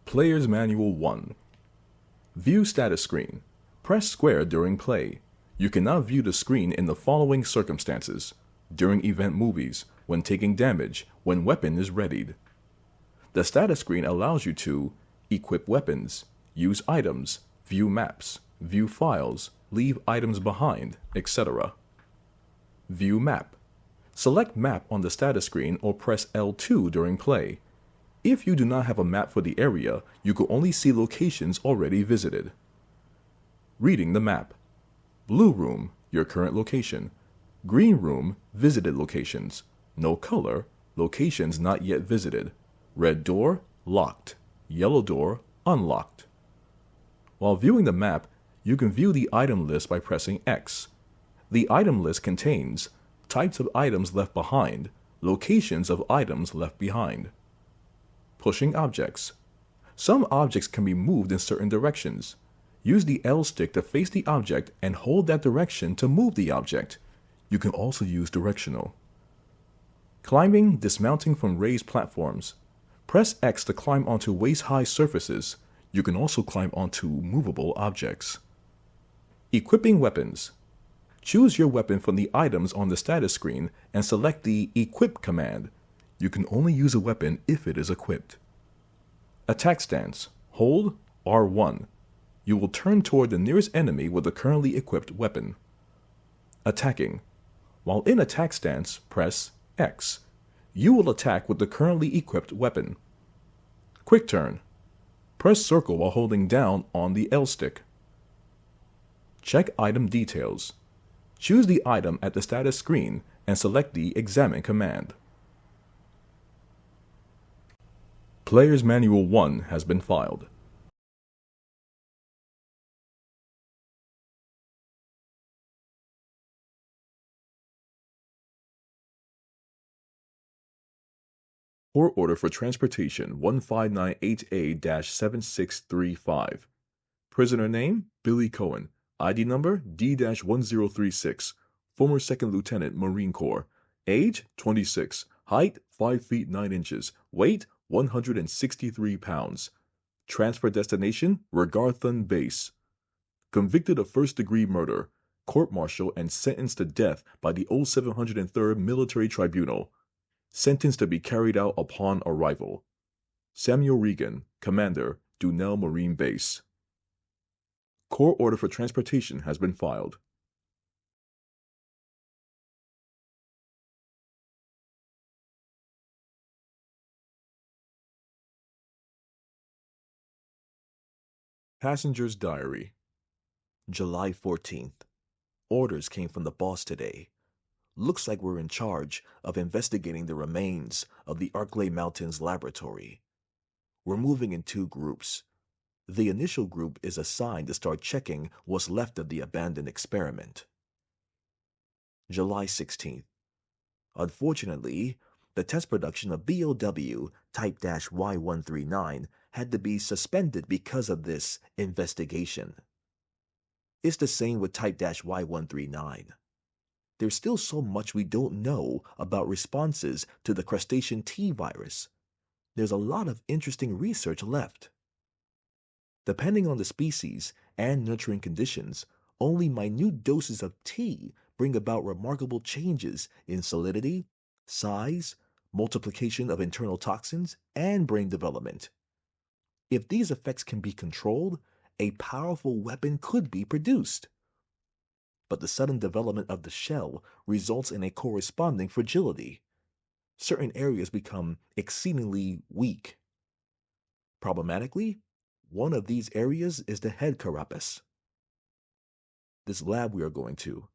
Player's Manual 1. View status screen. Press square during play. You cannot view the screen in the following circumstances: during event movies, when taking damage, when weapon is readied. The status screen allows you to equip weapons, use items, view maps, view files, leave items behind, etc. View map. Select map on the status screen or press L2 during play. If you do not have a map for the area, you can only see locations already visited. Reading the map. Blue room, your current location. Green room, visited locations. No color, locations not yet visited. Red door, locked. Yellow door, unlocked. While viewing the map, you can view the item list by pressing X. The item list contains types of items left behind, locations of items left behind. Pushing objects. Some objects can be moved in certain directions. Use the L stick to face the object and hold that direction to move the object. You can also use directional. Climbing, dismounting from raised platforms. Press X to climb onto waist-high surfaces. You can also climb onto movable objects. Equipping weapons. Choose your weapon from the items on the status screen and select the Equip command. You can only use a weapon if it is equipped. Attack stance. Hold R1. You will turn toward the nearest enemy with a currently equipped weapon. Attacking. While in attack stance, press X. You will attack with the currently equipped weapon. Quick turn. Press circle while holding down on the L stick. Check item details. Choose the item at the status screen and select the Examine command. Player's Manual 1 has been filed. Court Order for Transportation 1598A-7635. Prisoner name, Billy Cohen. ID number, D-1036. Former 2nd Lieutenant, Marine Corps. Age, 26. Height, 5 feet 9 inches. Weight, 163 pounds. Transfer destination, Regarthon Base. Convicted of first-degree murder. Court-martial and sentenced to death by the 0703rd Military Tribunal. Sentence to be carried out upon arrival. Samuel Regan, Commander, Dunell Marine Base. Court Order for Transportation has been filed. Passenger's Diary. July 14th. Orders came from the boss today. Looks like we're in charge of investigating the remains of the Arklay Mountains laboratory. We're moving in 2 groups. The initial group is assigned to start checking what's left of the abandoned experiment. July 16th. Unfortunately, the test production of BOW Type-Y139 had to be suspended because of this investigation. It's the same with Type-Y139. There's still so much we don't know about responses to the crustacean T virus. There's a lot of interesting research left. Depending on the species and nurturing conditions, only minute doses of T bring about remarkable changes in solidity, size, multiplication of internal toxins, and brain development. If these effects can be controlled, a powerful weapon could be produced. But the sudden development of the shell results in a corresponding fragility. Certain areas become exceedingly weak. Problematically, one of these areas is the head carapace. This lab we are going to,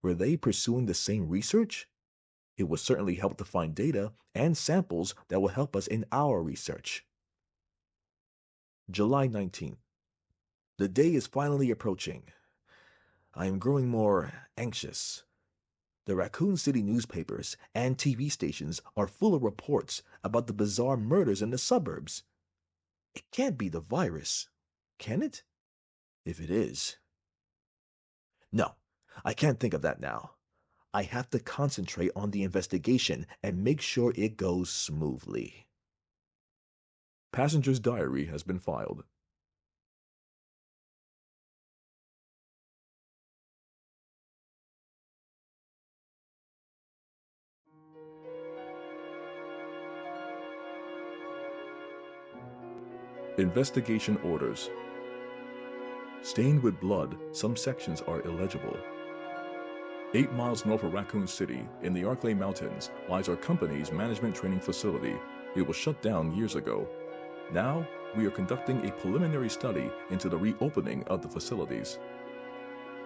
were they pursuing the same research? It would certainly help to find data and samples that will help us in our research. July 19th. The day is finally approaching. I am growing more anxious. The Raccoon City newspapers and TV stations are full of reports about the bizarre murders in the suburbs. It can't be the virus, can it? If it is. No, I can't think of that now. I have to concentrate on the investigation and make sure it goes smoothly. Passenger's diary has been filed. Investigation orders. Stained with blood, some sections are illegible. 8 miles north of Raccoon City, in the Arklay Mountains, lies our company's management training facility. It was shut down years ago. Now, we are conducting a preliminary study into the reopening of the facilities.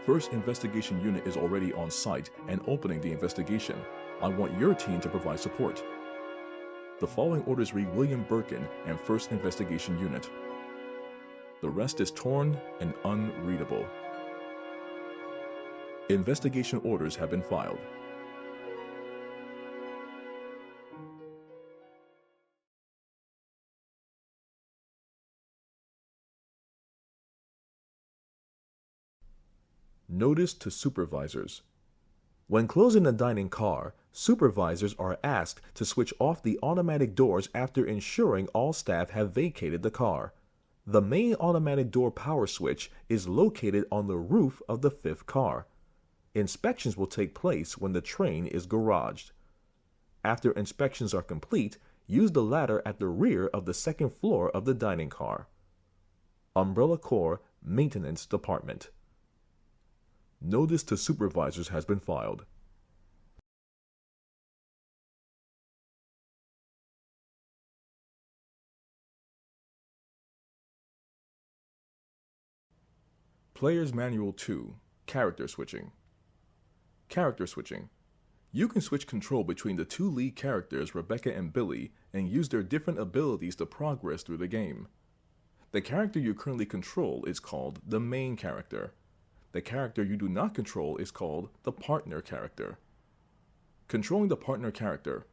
First Investigation Unit is already on site and opening the investigation. I want your team to provide support. The following orders read William Birkin and First Investigation Unit. The rest is torn and unreadable. Investigation orders have been filed. Notice to supervisors. When closing the dining car, supervisors are asked to switch off the automatic doors after ensuring all staff have vacated the car. The main automatic door power switch is located on the roof of the 5th car. Inspections will take place when the train is garaged. After inspections are complete, use the ladder at the rear of the 2nd floor of the dining car. Umbrella Corps Maintenance Department. Notice to supervisors has been filed. Player's Manual 2, Character Switching. Character switching. You can switch control between the 2 lead characters, Rebecca and Billy, and use their different abilities to progress through the game. The character you currently control is called the main character. The character you do not control is called the partner character. Controlling the partner character.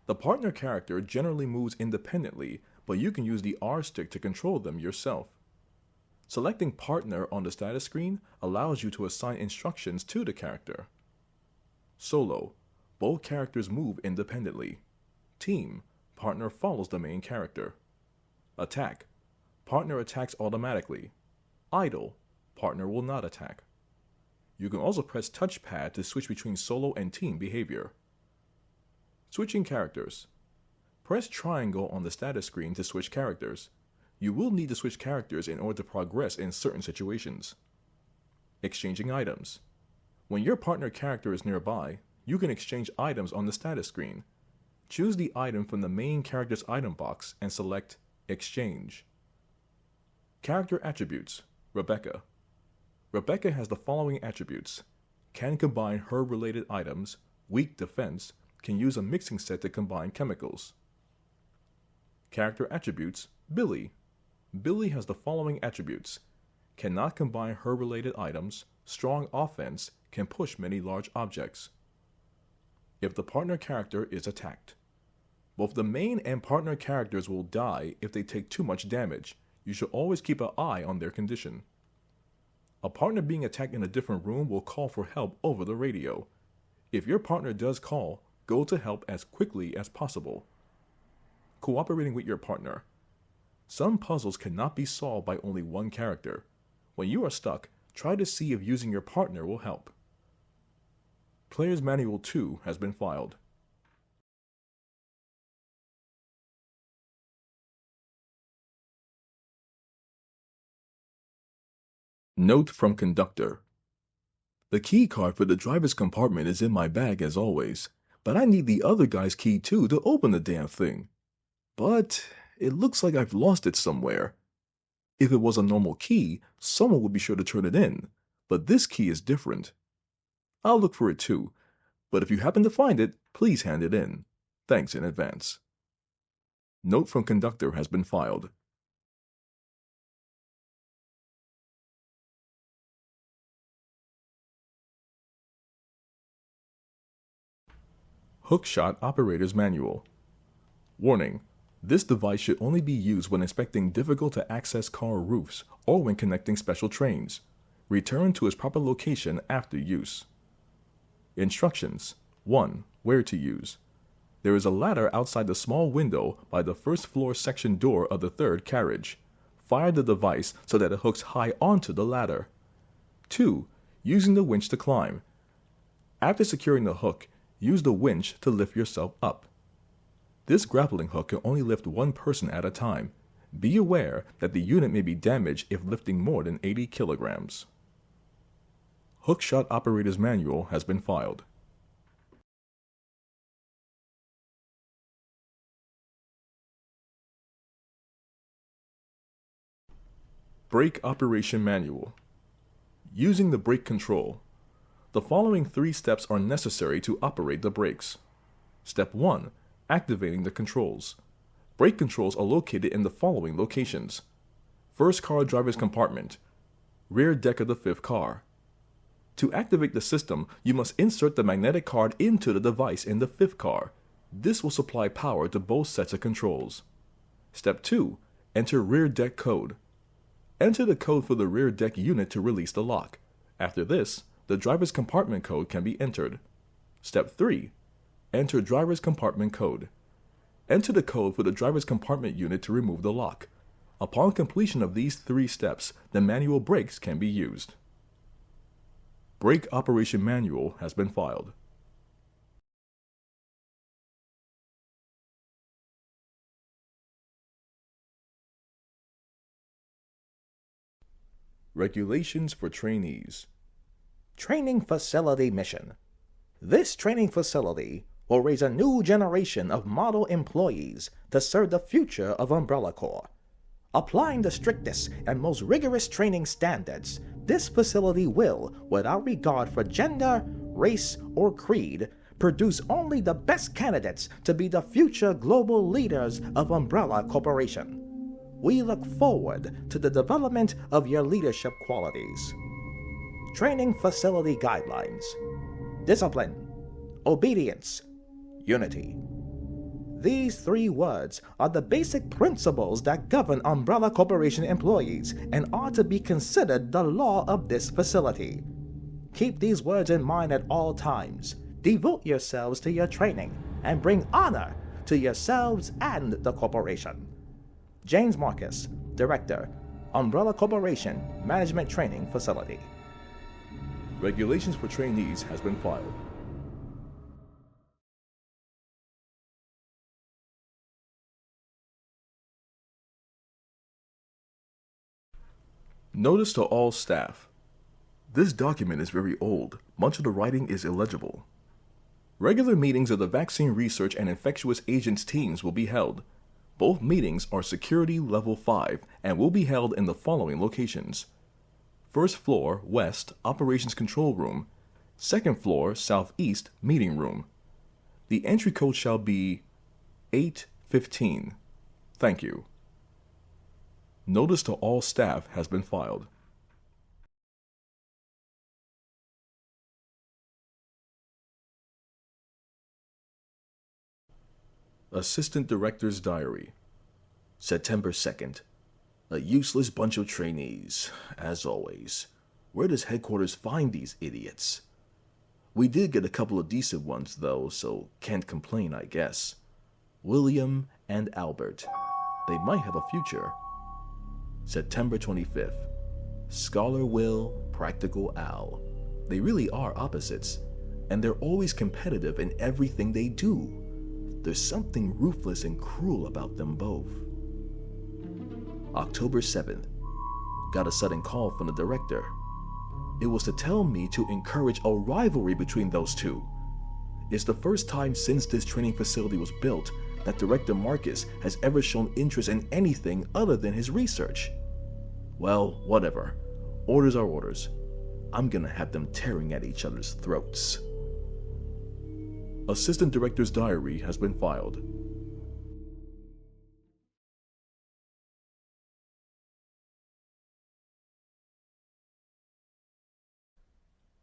The partner character generally moves independently, but you can use the R stick to control them yourself. Selecting partner on the status screen allows you to assign instructions to the character. Solo. Both characters move independently. Team. Partner follows the main character. Attack. Partner attacks automatically. Idle. Partner will not attack. You can also press touchpad to switch between solo and team behavior. Switching characters. Press triangle on the status screen to switch characters. You will need to switch characters in order to progress in certain situations. Exchanging items. When your partner character is nearby, you can exchange items on the status screen. Choose the item from the main character's item box and select Exchange. Character attributes. Rebecca. Rebecca has the following attributes: can combine herb-related items, weak defense, can use a mixing set to combine chemicals. Character attributes. Billy. Billy has the following attributes: cannot combine herb-related items, strong offense, can push many large objects. If the partner character is attacked. Both the main and partner characters will die if they take too much damage. You should always keep an eye on their condition. A partner being attacked in a different room will call for help over the radio. If your partner does call, go to help as quickly as possible. Cooperating with your partner. Some puzzles cannot be solved by only one character. When you are stuck, try to see if using your partner will help. Player's Manual 2 has been filed. Note from Conductor. The key card for the driver's compartment is in my bag as always, but I need the other guy's key too to open the damn thing. But it looks like I've lost it somewhere. If it was a normal key, someone would be sure to turn it in, but this key is different. I'll look for it too, but if you happen to find it, please hand it in. Thanks in advance. Note from Conductor has been filed. Hookshot Operator's Manual. Warning: this device should only be used when inspecting difficult-to-access car roofs or when connecting special trains. Return to its proper location after use. Instructions. 1. Where to use. There is a ladder outside the small window by the first floor section door of the third carriage. Fire the device so that it hooks high onto the ladder. 2. Using the winch to climb. After securing the hook, use the winch to lift yourself up. This grappling hook can only lift one person at a time. Be aware that the unit may be damaged if lifting more than 80 kilograms. Hookshot Operator's Manual has been filed. Brake Operation Manual. Using the brake control. The following 3 steps are necessary to operate the brakes. Step 1. Activating the controls. Brake controls are located in the following locations. First car driver's compartment. Rear deck of the 5th car. To activate the system, you must insert the magnetic card into the device in the 5th car. This will supply power to both sets of controls. Step 2. Enter rear deck code. Enter the code for the rear deck unit to release the lock. After this, the driver's compartment code can be entered. Step 3. Enter driver's compartment code. Enter the code for the driver's compartment unit to remove the lock. Upon completion of these 3 steps, the manual brakes can be used. Brake Operation Manual has been filed. Regulations for Trainees. Training Facility Mission. This training facility will raise a new generation of model employees to serve the future of Umbrella Corps. Applying the strictest and most rigorous training standards, this facility will, without regard for gender, race, or creed, produce only the best candidates to be the future global leaders of Umbrella Corporation. We look forward to the development of your leadership qualities. Training Facility Guidelines. Discipline, obedience, unity. These 3 words are the basic principles that govern Umbrella Corporation employees and are to be considered the law of this facility. Keep these words in mind at all times. Devote yourselves to your training and bring honor to yourselves and the corporation. James Marcus, Director, Umbrella Corporation Management Training Facility. Regulations for Trainees has been filed. Notice to all staff. This document is very old. Much of the writing is illegible. Regular meetings of the Vaccine Research and Infectious Agents teams will be held. Both meetings are Security Level 5 and will be held in the following locations. First floor, West, Operations Control Room. Second floor, Southeast, Meeting Room. The entry code shall be 815. Thank you. Notice to all staff has been filed. Assistant Director's Diary. September 2nd. A useless bunch of trainees, as always. Where does headquarters find these idiots? We did get a couple of decent ones, though, so can't complain, I guess. William and Albert. They might have a future. September 25th. Scholar Will, Practical Al. They really are opposites, and they're always competitive in everything they do. There's something ruthless and cruel about them both. October 7th. Got a sudden call from the director. It was to tell me to encourage a rivalry between those two. It's the first time since this training facility was built that Director Marcus has ever shown interest in anything other than his research. Well, whatever. Orders are orders. I'm gonna have them tearing at each other's throats. Assistant Director's Diary has been filed.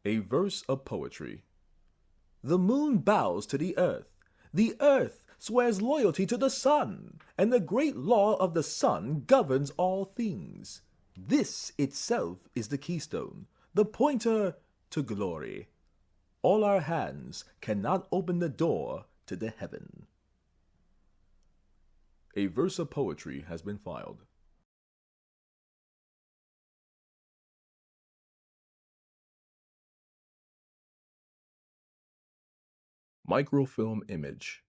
A verse of poetry. The moon bows to the earth swears loyalty to the sun, and the great law of the sun governs all things. This itself is the keystone, the pointer to glory. All our hands cannot open the door to the heaven. A verse of poetry has been filed. Microfilm image.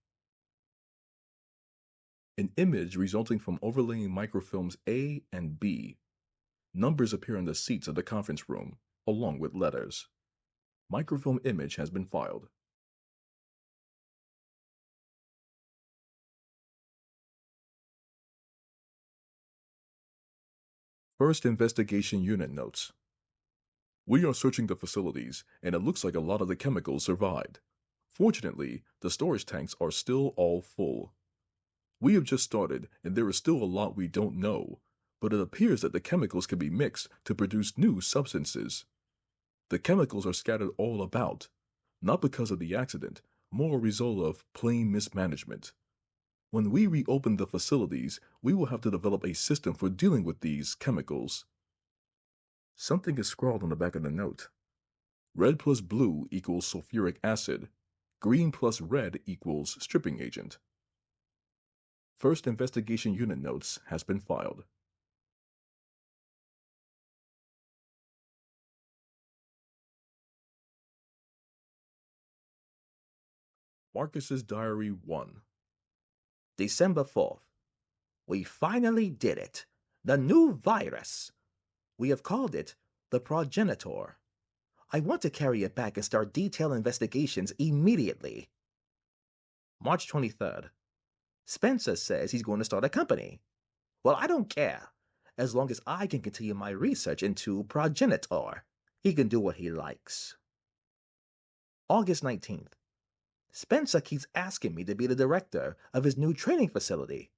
An image resulting from overlaying microfilms A and B. Numbers appear in the seats of the conference room, along with letters. Microfilm image has been filed. First Investigation Unit notes. We are searching the facilities, and it looks like a lot of the chemicals survived. Fortunately, the storage tanks are still all full. We have just started, and there is still a lot we don't know, but it appears that the chemicals can be mixed to produce new substances. The chemicals are scattered all about, not because of the accident, more a result of plain mismanagement. When we reopen the facilities, we will have to develop a system for dealing with these chemicals. Something is scrawled on the back of the note. Red plus blue equals sulfuric acid. Green plus red equals stripping agent. First Investigation Unit notes has been filed. Marcus's Diary 1. December 4th. We finally did it. The new virus. We have called it the progenitor. I want to carry it back and start detailed investigations immediately. March 23rd. Spencer says he's going to start a company. Well, I don't care. As long as I can continue my research into progenitor, he can do what he likes. August 19th. Spencer keeps asking me to be the director of his new training facility.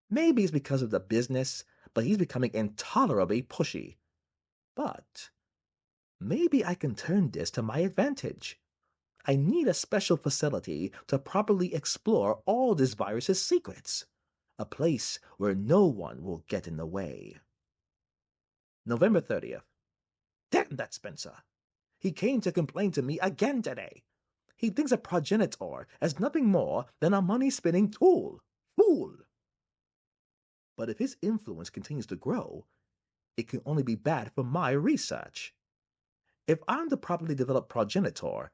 Maybe it's because of the business, but he's becoming intolerably pushy. But maybe I can turn this to my advantage. I need a special facility to properly explore all this virus's secrets. A place where no one will get in the way. November 30th. Damn that Spencer! He came to complain to me again today. He thinks a progenitor is nothing more than a money-spinning tool. Fool! But if his influence continues to grow, it can only be bad for my research. If I'm to properly develop progenitor,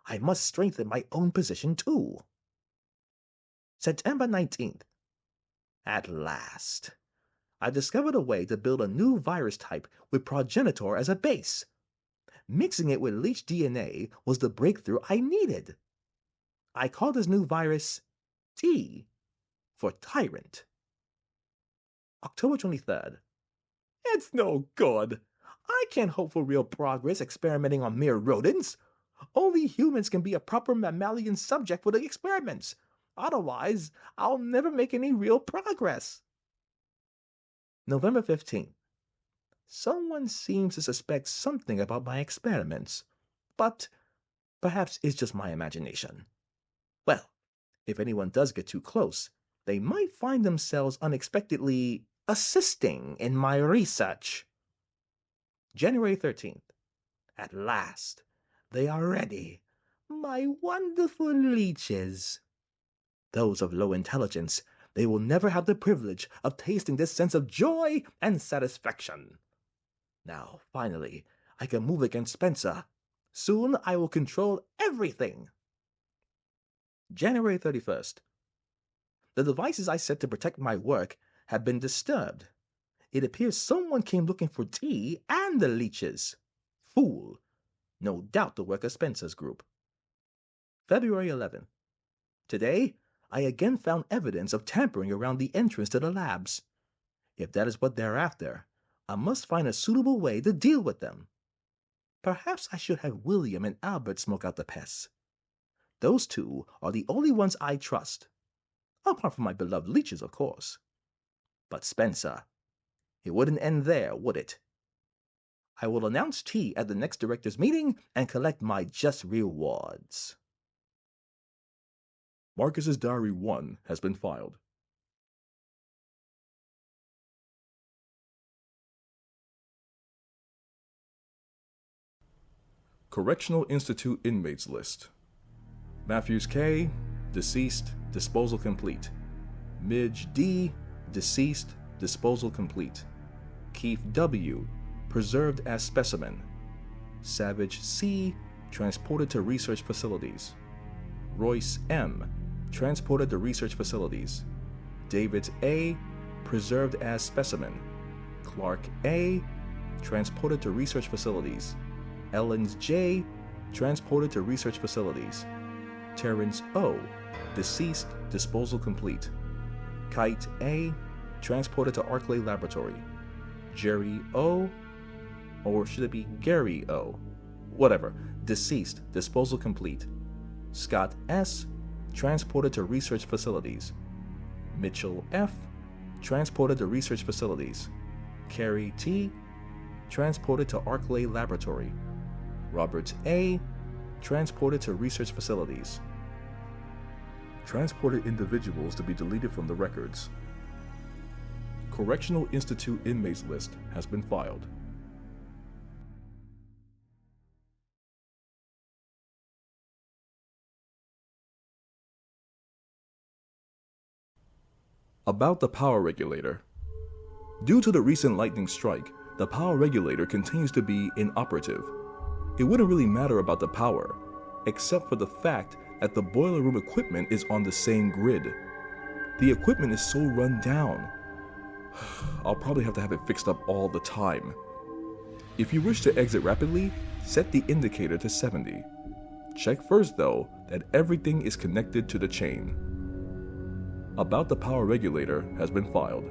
I must strengthen my own position too. September 19th. At last. I discovered a way to build a new virus type with progenitor as a base. Mixing it with leech DNA was the breakthrough I needed. I call this new virus T for Tyrant. October 23rd. It's no good. I can't hope for real progress experimenting on mere rodents. Only humans can be a proper mammalian subject for the experiments. Otherwise, I'll never make any real progress. November 15th. Someone seems to suspect something about my experiments, but perhaps it's just my imagination. Well, if anyone does get too close, they might find themselves unexpectedly assisting in my research. January 13th. At last, they are ready. My wonderful leeches. Those of low intelligence, they will never have the privilege of tasting this sense of joy and satisfaction. Now, finally, I can move against Spencer. Soon I will control everything. January 31st. The devices I set to protect my work have been disturbed. It appears someone came looking for T and the leeches. Fool. No doubt the work of Spencer's group. February 11th. Today, I again found evidence of tampering around the entrance to the labs. If that is what they're after, I must find a suitable way to deal with them. Perhaps I should have William and Albert smoke out the pests. Those two are the only ones I trust. Apart from my beloved leeches, of course. But Spencer, it wouldn't end there, would it? I will announce T at the next director's meeting and collect my just rewards. Marcus's Diary 1 has been filed. Correctional Institute Inmates List. Matthews K. Deceased. Disposal complete. Midge D, deceased, disposal complete. Keith W, preserved as specimen. Savage C, transported to research facilities. Royce M, transported to research facilities. David A, preserved as specimen. Clark A, transported to research facilities. Ellens J, transported to research facilities. Terrence O, deceased, disposal complete. Kite A, transported to Arklay Laboratory. Jerry O, or should it be Gary O? Whatever, deceased, disposal complete. Scott S, transported to research facilities. Mitchell F, transported to research facilities. Carrie T, transported to Arklay Laboratory. Robert A, transported to research facilities. Transported individuals to be deleted from the records. Correctional Institute inmates list has been filed. About the power regulator. Due to the recent lightning strike, the power regulator continues to be inoperative. It wouldn't really matter about the power, except for the fact that the boiler room equipment is on the same grid. The equipment is so run down. I'll probably have to have it fixed up all the time. If you wish to exit rapidly, set the indicator to 70. Check first though that everything is connected to the chain. About the power regulator has been filed.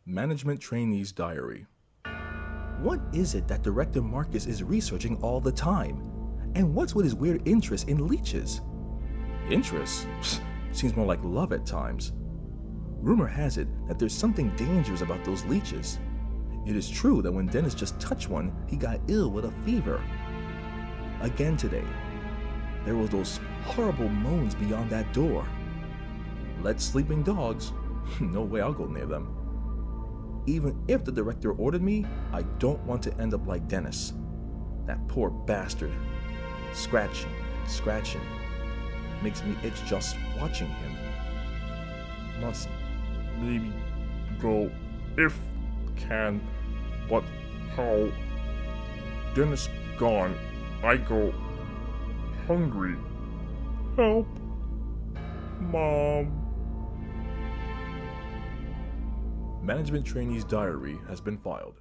Management Trainees Diary. What is it that Director Marcus is researching all the time? And what's with his weird interest in leeches? Interest? Seems more like love at times. Rumor has it that there's something dangerous about those leeches. It is true that when Dennis just touched one, he got ill with a fever. Again today, there were those horrible moans beyond that door. Let sleeping dogs. No way I'll go near them. Even if the director ordered me, I don't want to end up like Dennis. That poor bastard. Scratching, scratching. Makes me itch just watching him. Must maybe go if can, but how? Dennis gone. I go hungry. Help. Mom. Management Trainees Diary has been filed.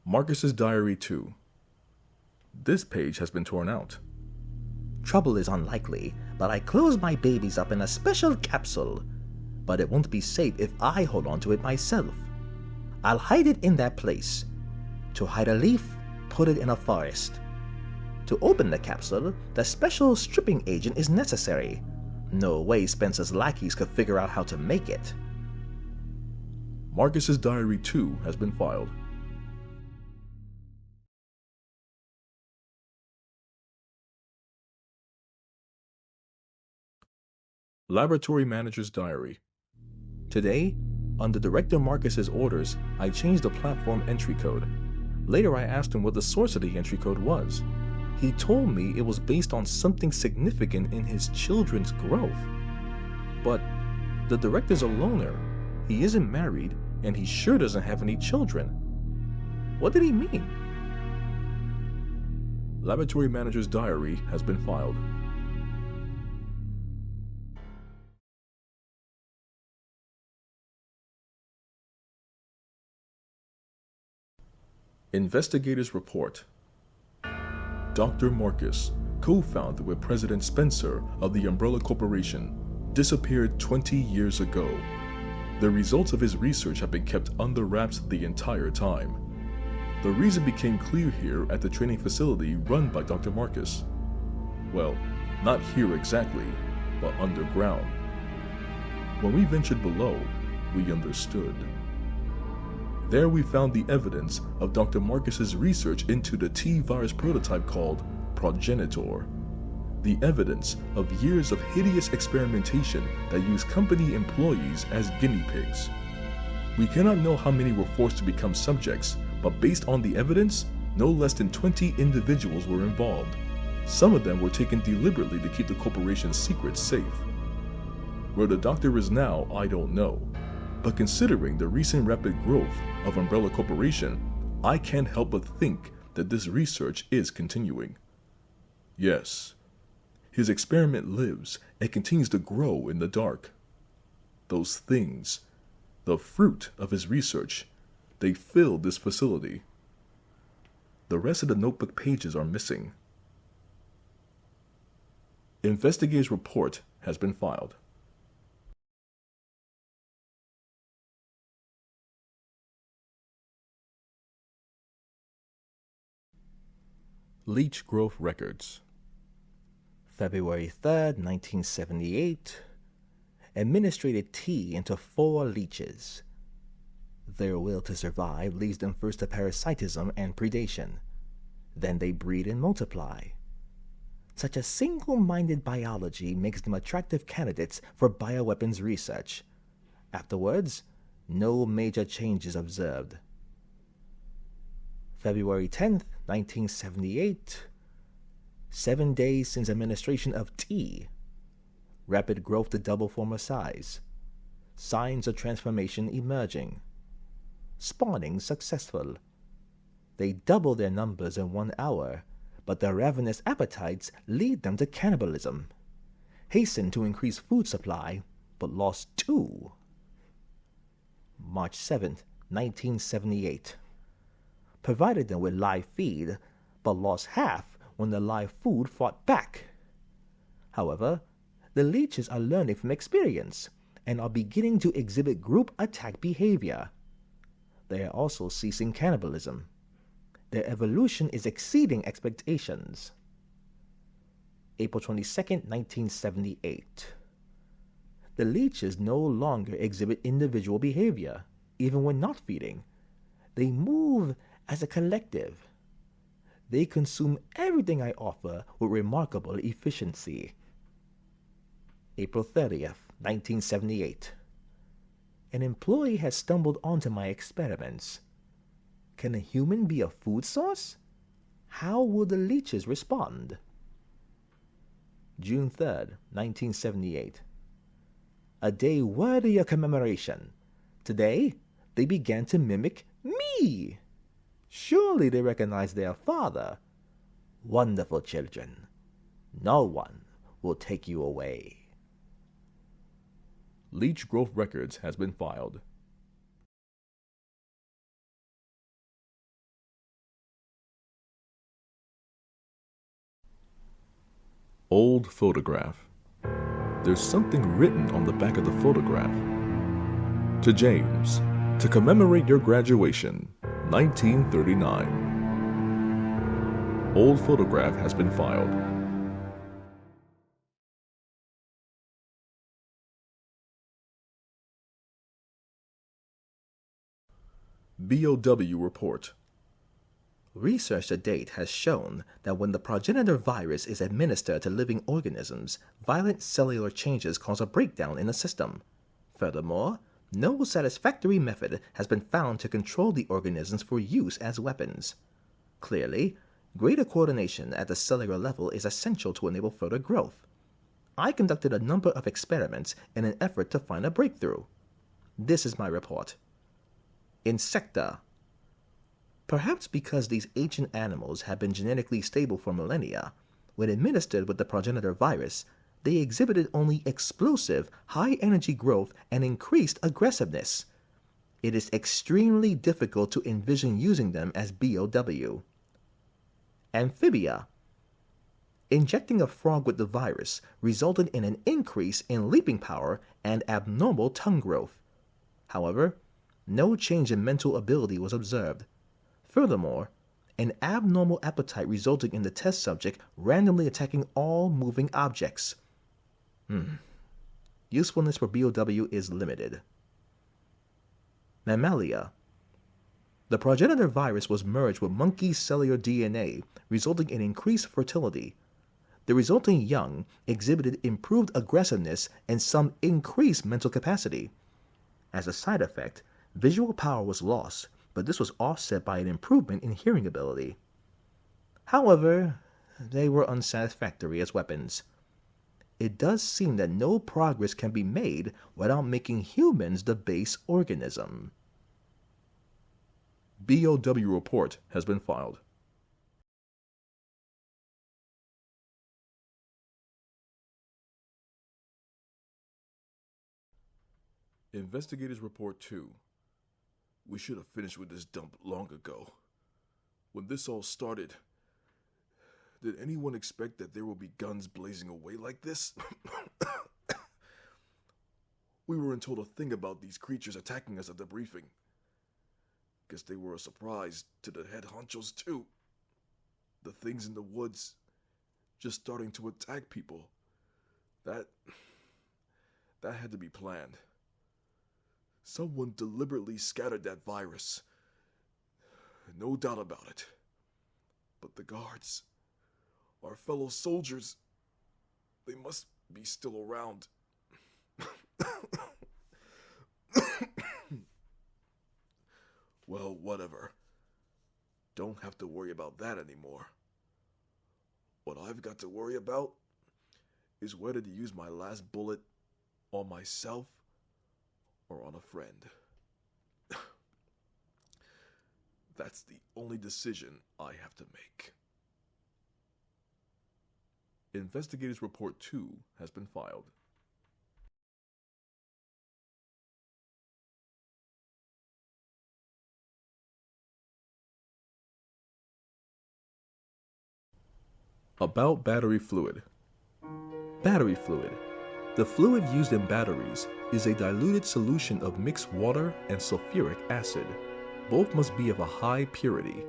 Marcus's Diary 2. This page has been torn out. Trouble is unlikely, but I close my babies up in a special capsule. But it won't be safe if I hold on to it myself. I'll hide it in that place. To hide a leaf, put it in a forest. To open the capsule, the special stripping agent is necessary. No way Spencer's lackeys could figure out how to make it. Marcus's Diary 2 has been filed. Laboratory Manager's Diary. Today, under Director Marcus's orders, I changed the platform entry code. Later I asked him what the source of the entry code was. He told me it was based on something significant in his children's growth. But the director's a loner. He isn't married, and he sure doesn't have any children. What did he mean? Laboratory Manager's Diary has been filed. Investigators Report. Dr. Marcus, co-founder with President Spencer of the Umbrella Corporation, disappeared 20 years ago. The results of his research have been kept under wraps the entire time. The reason became clear here at the training facility run by Dr. Marcus. Well, not here exactly, but underground. When we ventured below, we understood. There we found the evidence of Dr. Marcus's research into the T-virus prototype called Progenitor. the evidence of years of hideous experimentation that used company employees as guinea pigs. We cannot know how many were forced to become subjects, but based on the evidence, no less than 20 individuals were involved. Some of them were taken deliberately to keep the corporation's secrets safe. Where the doctor is now, I don't know. But considering the recent rapid growth of Umbrella Corporation, I can't help but think that this research is continuing. Yes, his experiment lives and continues to grow in the dark. Those things, the fruit of his research, they fill this facility. The rest of the notebook pages are missing. Investigator's report has been filed. Leech growth records. February 3rd, 1978. Administrated tea into 4 leeches. Their will to survive leads them first to parasitism and predation. Then they breed and multiply. Such a single-minded biology makes them attractive candidates for bioweapons research. Afterwards, no major changes observed. February 10th, 1978. 7 days since administration of tea. Rapid growth to double former size. Signs of transformation emerging. Spawning successful. They double their numbers in 1 hour, but their ravenous appetites lead them to cannibalism. Hasten to increase food supply, but lost 2. March 7th, 1978. Provided them with live feed, but lost half when the live food fought back. However, the leeches are learning from experience and are beginning to exhibit group attack behavior. They are also ceasing cannibalism. Their evolution is exceeding expectations. April 22nd, 1978. The leeches no longer exhibit individual behavior, even when not feeding. They move as a collective. They consume everything I offer with remarkable efficiency. April 30th, 1978. An employee has stumbled onto my experiments. Can a human be a food source? How will the leeches respond? June 3rd, 1978. A day worthy of commemoration. Today, they began to mimic me. Surely they recognize their father. Wonderful children. No one will take you away. Leech growth records has been filed. Old photograph. There's something written on the back of the photograph. To James, to commemorate your graduation, 1939. Old photograph has been filed. BOW report. Research to date has shown that when the progenitor virus is administered to living organisms, violent cellular changes cause a breakdown in the system. Furthermore, no satisfactory method has been found to control the organisms for use as weapons. Clearly, greater coordination at the cellular level is essential to enable further growth. I conducted a number of experiments in an effort to find a breakthrough. This is my report. Insecta. Perhaps because these ancient animals have been genetically stable for millennia, when administered with the progenitor virus, they exhibited only explosive, high-energy growth and increased aggressiveness. It is extremely difficult to envision using them as BOW. Amphibia. Injecting a frog with the virus resulted in an increase in leaping power and abnormal tongue growth. However, no change in mental ability was observed. Furthermore, an abnormal appetite resulting in the test subject randomly attacking all moving objects. Usefulness for BOW is limited. Mammalia. The progenitor virus was merged with monkey cellular DNA, resulting in increased fertility. The resulting young exhibited improved aggressiveness and some increased mental capacity. As a side effect, visual power was lost, but this was offset by an improvement in hearing ability. However, they were unsatisfactory as weapons. It does seem that no progress can be made without making humans the base organism. BOW report has been filed. Investigators Report 2. We should have finished with this dump long ago. When this all started, did anyone expect that there will be guns blazing away like this? We weren't told a thing about these creatures attacking us at the briefing. Guess they were a surprise to the head honchos too. The things in the woods just starting to attack people. That had to be planned. Someone deliberately scattered that virus. No doubt about it. But the guards, our fellow soldiers, they must be still around. Well, whatever. Don't have to worry about that anymore. What I've got to worry about is whether to use my last bullet on myself or on a friend. That's the only decision I have to make. Investigators Report 2 has been filed. About battery fluid. Battery fluid. The fluid used in batteries is a diluted solution of mixed water and sulfuric acid. Both must be of a high purity.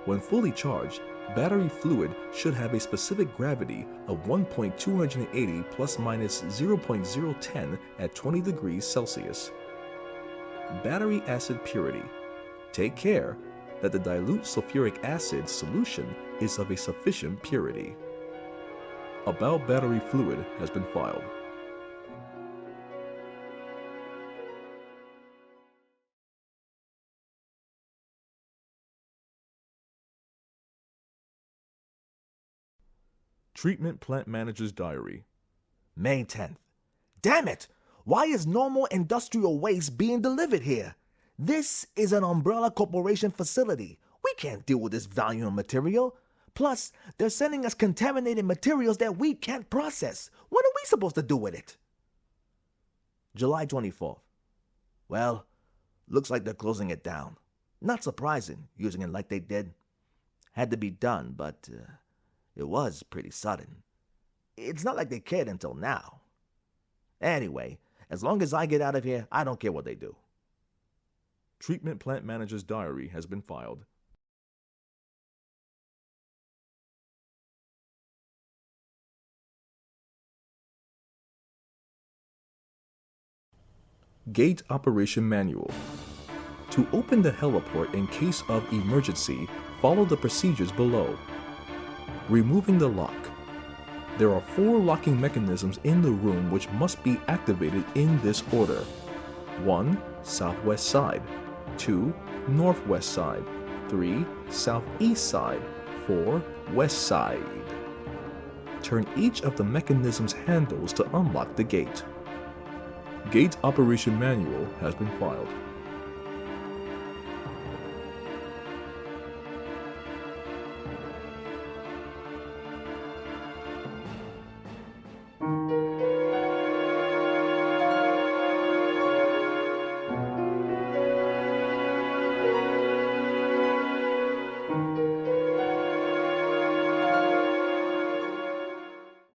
When fully charged, battery fluid should have a specific gravity of 1.280 plus minus 0.010 at 20 degrees Celsius. Battery acid purity. Take care that the dilute sulfuric acid solution is of a sufficient purity. About battery fluid has been filed. Treatment Plant Manager's Diary. May 10th. Damn it! Why is normal industrial waste being delivered here? This is an Umbrella Corporation facility. We can't deal with this valuable material. Plus, they're sending us contaminated materials that we can't process. What are we supposed to do with it? July 24th. Well, looks like they're closing it down. Not surprising, using it like they did. Had to be done, but it was pretty sudden. It's not like they cared until now. Anyway, as long as I get out of here, I don't care what they do. Treatment Plant Manager's Diary has been filed. Gate Operation Manual. To open the heliport in case of emergency, follow the procedures below. Removing the lock. There are 4 locking mechanisms in the room which must be activated in this order. 1. Southwest side. 2. Northwest side. 3. Southeast side. 4. West side. Turn each of the mechanism's handles to unlock the gate. Gate Operation Manual has been filed.